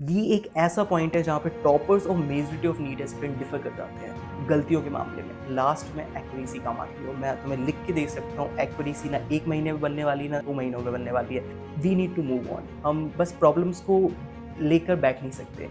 ये एक ऐसा पॉइंट है जहाँ पे टॉपर्स और majority of NEET aspirant differ कर जाते हैं गलतियों के मामले में। लास्ट में एक्यूरेसी काम आती है और मैं तुम्हें लिख के दे सकता हूँ, एक्यूरेसी ना 1 महीने में बनने वाली ना 2 महीनों में बनने वाली है। We need to move on. हम बस प्रॉब्लम्स को लेकर बैठ नहीं सकते।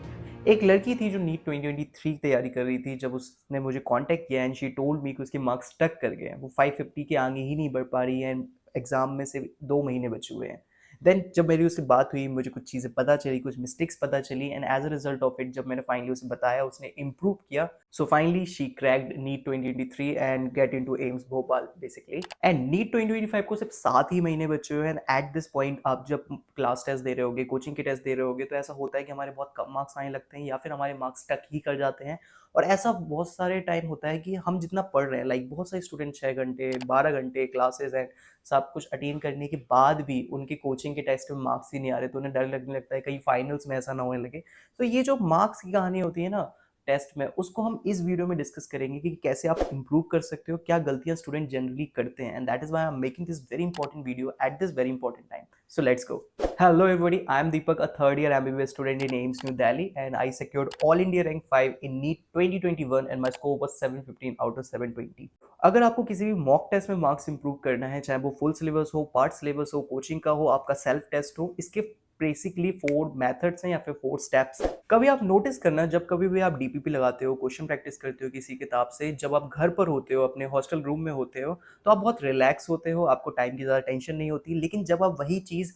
एक लड़की थी जो नीट 2023 तैयारी कर रही थी। जब उसने मुझे कांटेक्ट किया एंड शी टोल्ड मी कि उसके मार्क्स टक कर गए हैं, वो 550 के आगे ही नहीं बढ़ पा रही है, एग्जाम में से 2 महीने बचे हुए हैं। देन जब मेरी उससे बात हुई, मुझे कुछ चीज़ें पता चली, कुछ मिस्टेक्स पता चली and as a result of it जब मैंने फाइनली उसे बताया, उसने इम्प्रूव किया। So finally she cracked NEET 2023 and get into AIIMS Bhopal basically. And NEET 2025 को सिर्फ 7 ही महीने बचे हुए हैं एंड एट दिस पॉइंट आप जब क्लास टेस्ट दे रहे होगे, कोचिंग के टेस्ट दे रहे होगे, तो ऐसा होता है कि हमारे बहुत कम मार्क्स आने लगते हैं या फिर हमारे मार्क्स टक ही कर जाते हैं। और ऐसा बहुत सारे टाइम होता है कि हम जितना पढ़ रहे हैं, लाइक बहुत सारे स्टूडेंट 6 घंटे 12 घंटे क्लासेस एंड सब कुछ अटेन करने के बाद भी उनके कोचिंग के टेस्ट में मार्क्स ही नहीं आ रहे, तो उन्हें डर लगने लगता है कहीं फाइनल्स में ऐसा ना होने लगे। तो ये जो मार्क्स की कहानी होती है ना टेस्ट में, उसको हम इस वीडियो में डिस्कस करेंगे कि कैसे आप इंप्रूव कर सकते हो, क्या गलतियां स्टूडेंट जनरली करते हैं। And that is why I am making this very important video at this very important time. So let's go. Hello everybody, I am Deepak, a third year MBBS student in AIMS New Delhi, and I secured All India Rank 5 in NEET 2021 and my score was 715 out of 720. अगर आपको किसी भी mock test में marks improve करना है, चाहे वो full syllabus हो, पार्ट सिलेबस हो, कोचिंग का हो, आपका सेल्फ टेस्ट हो, इसके बेसिकली 4 मेथड्स हैं या फिर 4 स्टेप्स हैं। कभी आप नोटिस करना, जब कभी भी आप डीपीपी लगाते हो, क्वेश्चन प्रैक्टिस करते हो किसी किताब से, जब आप घर पर होते हो, अपने हॉस्टल रूम में होते हो, तो आप बहुत रिलैक्स होते हो, आपको टाइम की ज़्यादा टेंशन नहीं होती। लेकिन जब आप वही चीज़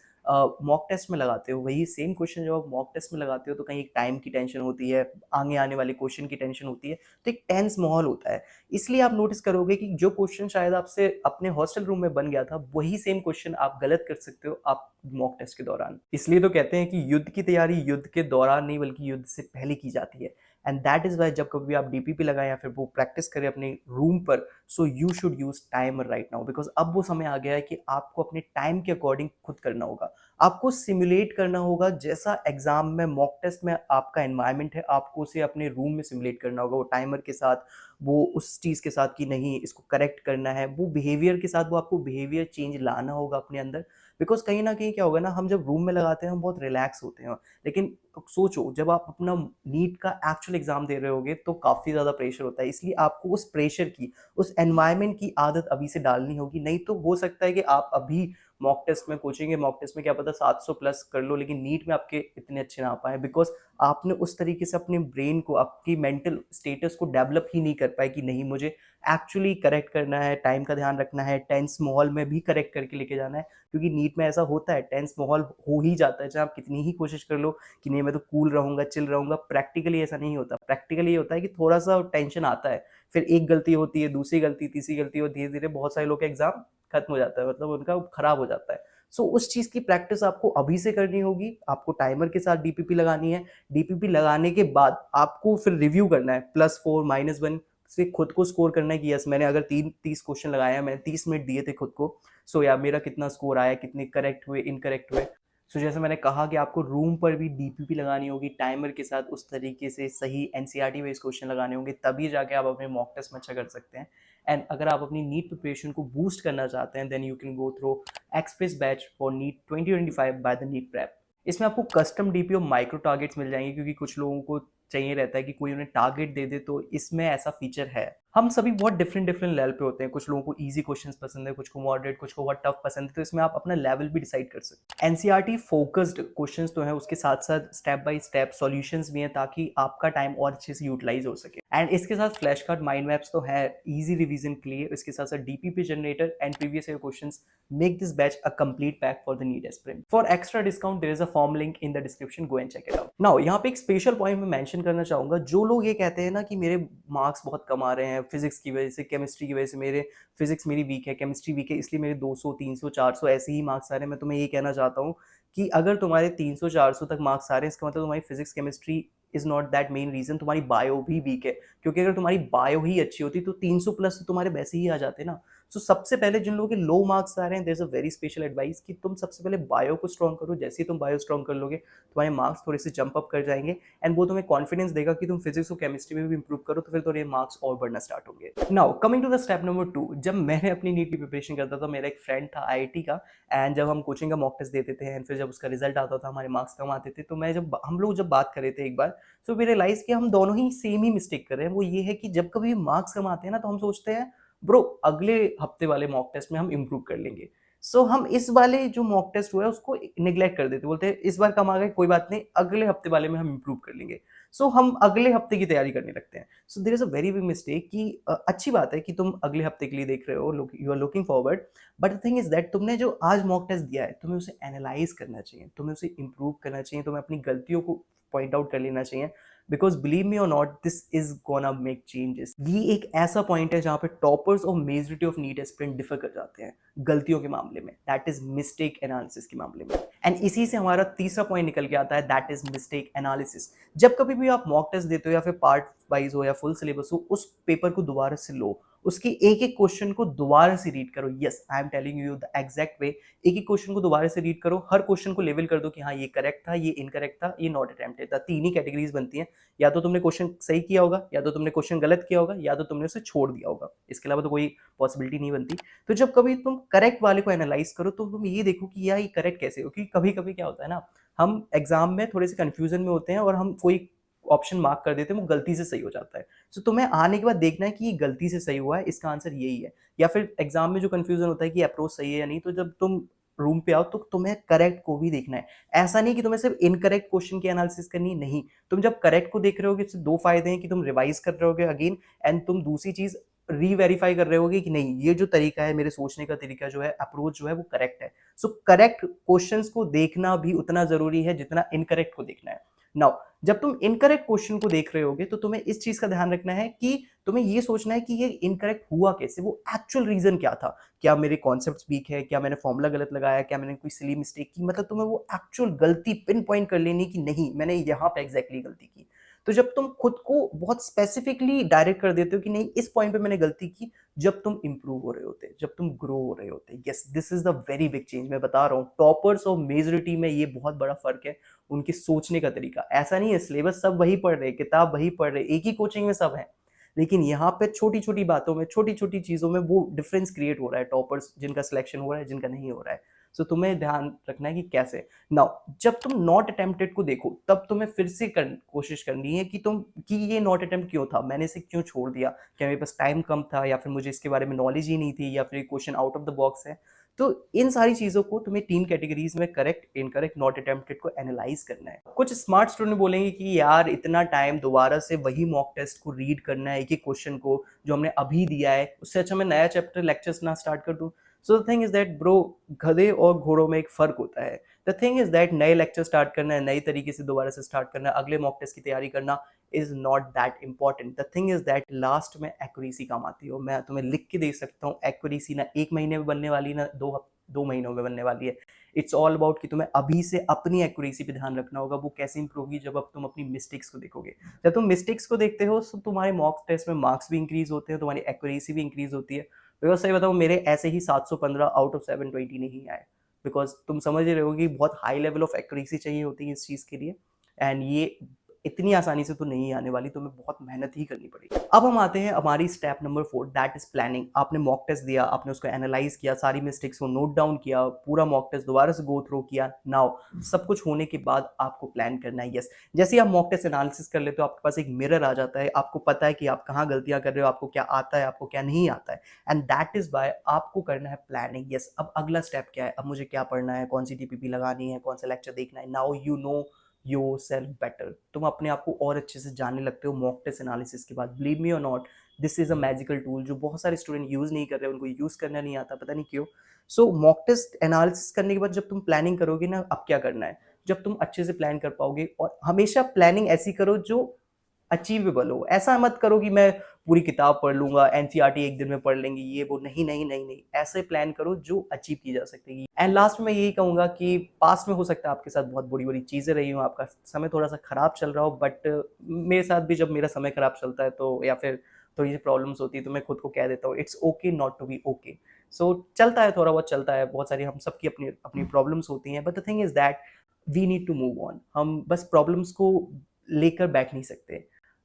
मॉक टेस्ट में लगाते हो, वही सेम क्वेश्चन जब आप मॉक टेस्ट में लगाते हो, तो कहीं एक टाइम की टेंशन होती है, आगे आने वाले क्वेश्चन की टेंशन होती है, तो एक टेंस माहौल होता है। इसलिए आप नोटिस करोगे कि जो क्वेश्चन शायद आपसे अपने हॉस्टल रूम में बन गया था, वही सेम क्वेश्चन आप गलत कर सकते हो आप मॉक टेस्ट के दौरान। इसलिए तो कहते हैं कि युद्ध की तैयारी युद्ध के दौरान नहीं बल्कि युद्ध से पहले की जाती है। एंड दैट इज वाई जब कभी भी आप डीपीपी लगाएं या फिर वो प्रैक्टिस करें अपने रूम पर, so you should use timer right now, because अब वो समय आ गया है कि आपको अपने टाइम के अकॉर्डिंग खुद करना होगा। आपको सिमुलेट करना होगा, जैसा एग्जाम में मॉक टेस्ट में आपका एनवायरनमेंट है, आपको उसे अपने रूम में सिमुलेट करना होगा, वो टाइमर के साथ, वो उस चीज़ के साथ कि नहीं इसको करेक्ट करना है, वो बिहेवियर के साथ, वो आपको बिहेवियर चेंज लाना होगा अपने अंदर। बिकॉज कहीं ना कहीं क्या होगा ना, हम जब रूम में लगाते हैं हम बहुत रिलैक्स होते हैं, लेकिन सोचो जब आप अपना नीट का एक्चुअल एग्जाम दे रहे होगे तो काफ़ी ज़्यादा प्रेशर होता है। इसलिए आपको उस प्रेशर की, उस एनवायरनमेंट की आदत अभी से डालनी होगी। नहीं तो हो सकता है कि आप अभी मॉक टेस्ट में, कोचिंग के मॉक टेस्ट में क्या पता 700 प्लस कर लो, लेकिन नीट में आपके इतने अच्छे ना आ पाए, बिकॉज आपने उस तरीके से अपने ब्रेन को, आपकी मेंटल स्टेटस को डेवलप ही नहीं कर पाए कि नहीं मुझे एक्चुअली करेक्ट करना है, टाइम का ध्यान रखना है, टेंस माहौल में भी करेक्ट करके लेके जाना है। क्योंकि नीट में ऐसा होता है, टेंस माहौल हो ही जाता है, चाहे आप कितनी ही कोशिश कर लो कि नहीं मैं तो कूल रहूंगा, चिल रहूंगा। प्रैक्टिकली ऐसा नहीं होता। प्रैक्टिकली ये होता है कि थोड़ा सा टेंशन आता है, फिर एक गलती होती है, दूसरी गलती, तीसरी गलती, और धीरे धीरे बहुत सारे लोग का एग्जाम खत्म हो जाता है, मतलब उनका खराब हो जाता है। सो उस चीज़ की प्रैक्टिस आपको अभी से करनी होगी। आपको टाइमर के साथ डीपीपी लगानी है। डीपीपी लगाने के बाद आपको फिर रिव्यू करना है, +4 -1 से खुद को स्कोर करना है कि यस मैंने अगर 30 क्वेश्चन लगाया, मैंने 30 मिनट दिए थे खुद को, सो या मेरा कितना स्कोर आया, कितने करेक्ट हुए, इनकरेक्ट हुए। सो जैसे मैंने कहा कि आपको रूम पर भी डीपीपी लगानी होगी टाइमर के साथ, उस तरीके से सही एनसीईआरटी बेस्ड क्वेश्चन लगाने होंगे, तभी जाके आप अपने मॉक टेस्ट में अच्छा कर सकते हैं। एंड अगर आप अपनी नीट प्रिपरेशन को बूस्ट करना चाहते हैं, then you can go through express batch for NEET 2025 by the NEET prep. इसमें आपको कस्टम डीपी और माइक्रो टारगेट्स मिल जाएंगे, क्योंकि कुछ लोगों को चाहिए रहता है कि कोई उन्हें टारगेट दे दे, तो इसमें ऐसा फीचर है। हम सभी बहुत डिफरेंट डिफरेंट लेवल पे होते हैं। कुछ लोगों को इजी क्वेश्चंस पसंद है, कुछ को मॉडरेट, कुछ को बहुत टफ पसंद है, तो इसमें आप अपना लेवल भी डिसाइड कर सकते हैं। एनसीईआरटी फोकस्ड क्वेश्चंस तो है, उसके साथ साथ स्टेप बाय स्टेप सॉल्यूशंस भी हैं, ताकि आपका टाइम और अच्छे से यूटिलाइज हो सके। एंड इसके साथ फ्लैश कार्ड माइंड मैप्स तो है इजी रिवीजन के लिए। इसके साथ साथ DPP generator and previous year questions make this batch a complete pack for the NEET aspirant. For extra discount, there is a form link in the description. Go and check it out. Now, यहाँ पे एक special point मैं mention करना चाहूंगा। जो लोग ये कहते हैं ना कि मेरे मार्क्स बहुत कम आ रहे हैं फिजिक्स की वजह से, केमिस्ट्री की वजह से, मेरे फिजिक्स मेरी वीक है, केमिस्ट्री वीक है, इसलिए मेरे 200 300 400 ऐसे ही मार्क्स आ रहे हैं। मैं तुम्हें ये कहना चाहता हूँ कि अगर तुम्हारे 300 400 तक मार्क्स आ रहे हैं, इसका मतलब तुम्हारी physics chemistry is not that main reason, तुम्हारी बायो भी वीक है। क्योंकि अगर तुम्हारी बायो ही अच्छी होती तो 300 प्लस तो तुम्हारे वैसे ही आ जाते ना। सो सबसे पहले जिन लोगों के लो मार्क्स आ रहे हैं, there is a very special advice कि तुम सबसे पहले बायो को स्ट्रॉन्ग करो। जैसे ही तुम बायो स्ट्रॉन्ग कर लोगे, तुम्हारे मार्क्स थोड़े से जंप अप कर जाएंगे एंड वो तुम्हें कॉन्फिडेंस देगा कि तुम फिजिक्स और केमिस्ट्री में भी इंप्रूव करो, तो फिर तुम्हारे मार्क्स और बढ़ना स्टार्ट होंगे। Now coming to the step number 2, जब मैंने अपनी नीट की प्रिपरेशन करता था, मेरा एक फ्रेंड था आईआईटी का, एंड जब हम कोचिंग का मॉक टेस्ट देते थे एंड फिर जब उसका रिजल्ट आता था, हमारे मार्क्स कम आते थे, तो मैं जब हम लोग जब बात कर रहे थे एक बार, तो वी रियलाइज कि हम दोनों ही सेम ही मिस्टेक कर रहे हैं। वो ये है कि जब कभी मार्क्स कम आते हैं ना, तो हम सोचते हैं ब्रो अगले हफ्ते वाले मॉक टेस्ट में हम इम्प्रूव कर लेंगे। हम इस वाले जो मॉक टेस्ट हुआ है उसको निग्लेक्ट कर देते, बोलते हैं इस बार कम आ गए कोई बात नहीं, अगले हफ्ते वाले में हम इम्प्रूव कर लेंगे। हम अगले हफ्ते की तैयारी करने लगते हैं। There is a very big mistake कि अच्छी बात है कि तुम अगले हफ्ते के लिए देख रहे हो, you are looking forward, but the thing is that तुमने जो आज मॉक टेस्ट दिया है, तुम्हें उसे एनालाइज करना चाहिए, तुम्हें उसे इम्प्रूव करना चाहिए, तुम्हें अपनी गलतियों को पॉइंट आउट कर लेना चाहिए। बिकॉज बिलीव मी और not, this is gonna make changes. ये एक ऐसा पॉइंट है जहां पे टॉपर्स और majority of NEET aspirant differ कर जाते हैं गलतियों के मामले में, दैट इज मिस्टेक एनालिसिस के मामले में। एंड इसी से हमारा तीसरा पॉइंट निकल के आता है, दैट इज मिस्टेक एनालिसिस। जब कभी भी आप मॉक टेस्ट देते हो या फिर पार्ट वाइज हो या फुल सिलेबस हो, उस पेपर को दोबारा से लो, उसके एक एक क्वेश्चन को दोबारा से रीड करो। Yes, I am telling you the exact वे। एक एक क्वेश्चन को दोबारा से रीड करो, हर क्वेश्चन को लेवल कर दो कि हाँ ये करेक्ट था, ये इनकरेक्ट था, ये नॉट अटेम्प्टेड था। तीन ही कैटेगरीज बनती हैं, या तो तुमने क्वेश्चन सही किया होगा, या तो तुमने क्वेश्चन गलत किया होगा, या तो तुमने उसे छोड़ दिया होगा। इसके अलावा तो कोई पॉसिबिलिटी नहीं बनती। तो जब कभी तुम करेक्ट वाले को एनालाइज करो, तो तुम ये देखो कि यार ये करेक्ट कैसे हो, क्योंकि कभी कभी क्या होता है ना, हम एग्जाम में थोड़े से कंफ्यूजन में होते हैं और हम कोई ऑप्शन मार्क कर देते हैं, वो गलती से सही हो जाता है। तुम्हें आने के बाद देखना है कि ये गलती से सही हुआ है, इसका आंसर यही है। या फिर एग्जाम में जो कंफ्यूजन होता है कि अप्रोच सही है या नहीं, तो जब तुम रूम पे आओ तो तुम्हें करेक्ट को भी देखना है। ऐसा नहीं कि तुम्हें सिर्फ इनकरेक्ट क्वेश्चन की एनालिसिस करनी, नहीं। तुम जब करेक्ट को देख रहे होगे, इससे दो फायदे हैं कि तुम रिवाइज कर रहे होगे अगेन, एंड तुम दूसरी चीज रीवेरीफाई कर रहे होगे कि नहीं, ये जो तरीका है, मेरे सोचने का तरीका जो है, अप्रोच जो है, वो करेक्ट है। करेक्ट क्वेश्चंस को देखना भी उतना जरूरी है जितना इनकरेक्ट को देखना है। नाउ जब तुम इनकरेक्ट क्वेश्चन को देख रहे होगे, तो तुम्हें इस चीज का ध्यान रखना है कि तुम्हें ये सोचना है कि ये इनकरेक्ट हुआ कैसे, वो एक्चुअल रीजन क्या था। क्या मेरे कॉन्सेप्ट्स वीक है, क्या मैंने फॉर्मूला गलत लगाया, क्या मैंने कोई सिली मिस्टेक की, मतलब तुम्हें वो एक्चुअल गलती पिन पॉइंट कर लेनी कि नहीं मैंने यहाँ पे एग्जैक्टली गलती की। तो जब तुम खुद को बहुत स्पेसिफिकली डायरेक्ट कर देते हो कि नहीं इस पॉइंट पे मैंने गलती की, जब तुम इंप्रूव हो रहे होते, जब तुम ग्रो हो रहे होते, yes this is the very big change. मैं बता रहा हूँ, टॉपर्स और मेजॉरिटी में ये बहुत बड़ा फर्क है, उनके सोचने का तरीका। ऐसा नहीं है सिलेबस सब वही पढ़ रहे, किताब वही पढ़ रहे, एक ही कोचिंग में सब है, लेकिन यहाँ पे छोटी छोटी बातों में, छोटी छोटी चीजों में वो डिफरेंस क्रिएट हो रहा है। टॉपर्स जिनका सिलेक्शन हो रहा है, जिनका नहीं हो रहा है। तुम्हें ध्यान रखना है कि कैसे। नाउ जब तुम नॉट अटेम्प्टेड को देखो, तब तुम्हें फिर से कोशिश करनी है कि ये नॉट अटेम्प्ट क्यों था, मैंने इसे क्यों छोड़ दिया, क्या मेरे पास टाइम कम था, या फिर मुझे इसके बारे में नॉलेज ही नहीं थी, या फिर question out of the box है। तो इन सारी चीजों को तुम्हें तीन कैटेगरीज में, करेक्ट, इनकरेक्ट, नॉट अटेम्प्टेड, को एनालाइज करना है। कुछ स्मार्ट स्टूडेंट बोलेंगे कि यार इतना टाइम दोबारा से वही मॉक टेस्ट को रीड करना है, एक एक क्वेश्चन को जो हमने अभी दिया है, उससे अच्छा मैं नया चैप्टर लेक्चर्स ना स्टार्ट कर दूं। The thing is that bro, गधे और घोड़ों में एक फर्क होता है। द थिंग इज दैट नए लेक्चर स्टार्ट करना है, नई तरीके से दोबारा से स्टार्ट करना है, अगले मॉक टेस्ट की तैयारी करना is not that important. The thing is that last में एक्यूरेसी काम आती है। मैं तुम्हें लिख के दे सकता हूँ, एक्यूरेसी ना एक महीने में बनने वाली, ना दो महीनों में बनने वाली है। इट्स ऑल अबाउट कि तुम्हें अभी से अपनी एक्यूरेसी पे ध्यान रखना होगा। वो कैसे इंप्रूव होगी, जब अब तुम अपनी मिस्टेक्स को देखोगे। जब तुम मिस्टेक्स को देखते हो, तो तुम्हारे मॉक टेस्ट में मार्क्स भी इंक्रीज होते हैं, तुम्हारी एक्यूरेसी भी इंक्रीज होती है। बिकॉज सही बताओ, मेरे ऐसे ही 715 आउट ऑफ 720 नहीं आए। बिकॉज तुम समझ रहे हो कि बहुत हाई लेवल ऑफ एक्यूरेसी चाहिए होती है इस चीज़ के लिए, एंड ये इतनी आसानी से तो नहीं आने वाली, तुम्हें बहुत मेहनत ही करनी पड़ेगी। अब हम आते हैं हमारी step number 4, that is planning. आपने मॉक टेस्ट दिया, आपने उसको एनालाइज किया, सारी मिस्टेक्स को नोट डाउन किया, पूरा मॉक टेस्ट दोबारा से गो थ्रू किया। नाउ सब कुछ होने के बाद आपको प्लान करना है। यस, जैसे आप मॉक टेस्ट एनालिसिस कर लेते हो, आपके पास एक मिरर आ जाता है, आपको पता है कि आप कहाँ गलतियां कर रहे हो, आपको क्या आता है, आपको क्या नहीं आता है, एंड दैट इज बाय आपको करना है प्लानिंग। यस, अब अगला स्टेप क्या है, अब मुझे क्या पढ़ना है, कौन सी टीपीपी लगानी है, कौन सा लेक्चर देखना है। Now you know your self better. तुम अपने आप को और अच्छे से जानने लगते हो मॉक टेस्ट एनालिसिस के बाद। बिलीव मी और not, this is a magical tool जो बहुत सारे स्टूडेंट यूज नहीं कर रहे, उनको यूज करना नहीं आता, पता नहीं क्यों। मॉक टेस्ट एनालिसिस करने के बाद जब तुम प्लानिंग करोगे ना, अब क्या करना है, जब तुम अच्छे से प्लान कर पाओगे, और हमेशा प्लानिंग ऐसी करो जो अचीवेबल हो। ऐसा मत करो कि मैं पूरी किताब पढ़ लूंगा, एनसीईआरटी एक दिन में पढ़ लेंगे, ये वो, नहीं नहीं नहीं नहीं, ऐसे प्लान करो जो अचीव की जा सकेगी। एंड लास्ट में मैं यही कहूंगा कि पास्ट में हो सकता है आपके साथ बहुत बड़ी बड़ी चीजें रही हो, आपका समय थोड़ा सा खराब चल रहा हो, बट मेरे साथ भी जब मेरा समय खराब चलता है, तो या फिर थोड़ी सी प्रॉब्लम्स होती है तो मैं खुद को कह देता हूँ it's okay not to be okay. So चलता है, थोड़ा बहुत चलता है, बहुत सारी हम सबकी अपनी अपनी प्रॉब्लम्स होती हैं, but the thing is that we need to move on. हम बस प्रॉब्लम्स को लेकर बैठ नहीं सकते,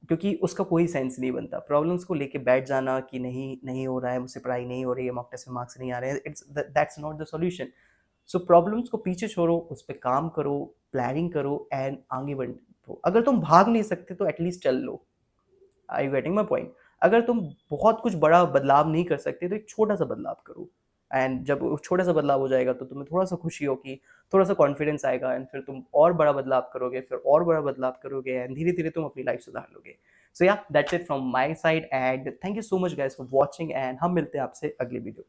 क्योंकि उसका कोई सेंस नहीं बनता। प्रॉब्लम्स को लेके बैठ जाना कि नहीं नहीं हो रहा है, मुझसे पढ़ाई नहीं हो रही है, मॉक टेस्ट में मार्क्स नहीं आ रहे हैं, it's that's not the solution. So problems को पीछे छोड़ो, उस पर काम करो, प्लानिंग करो एंड आगे बढ़ो। अगर तुम भाग नहीं सकते तो एटलीस्ट चल लो। आई यू गेटिंग माई पॉइंट? अगर तुम बहुत कुछ बड़ा बदलाव नहीं कर सकते तो एक छोटा सा बदलाव करो, एंड जब वो छोटा सा बदलाव हो जाएगा तो तुम्हें थोड़ा सा खुशी होगी, थोड़ा सा कॉन्फिडेंस आएगा, एंड फिर तुम और बड़ा बदलाव करोगे, फिर और बड़ा बदलाव करोगे, एंड धीरे धीरे तुम अपनी लाइफ सुधार लोगे। सो या that's it from my side, and thank you so much guys for watching, and हम मिलते हैं आपसे अगली वीडियो।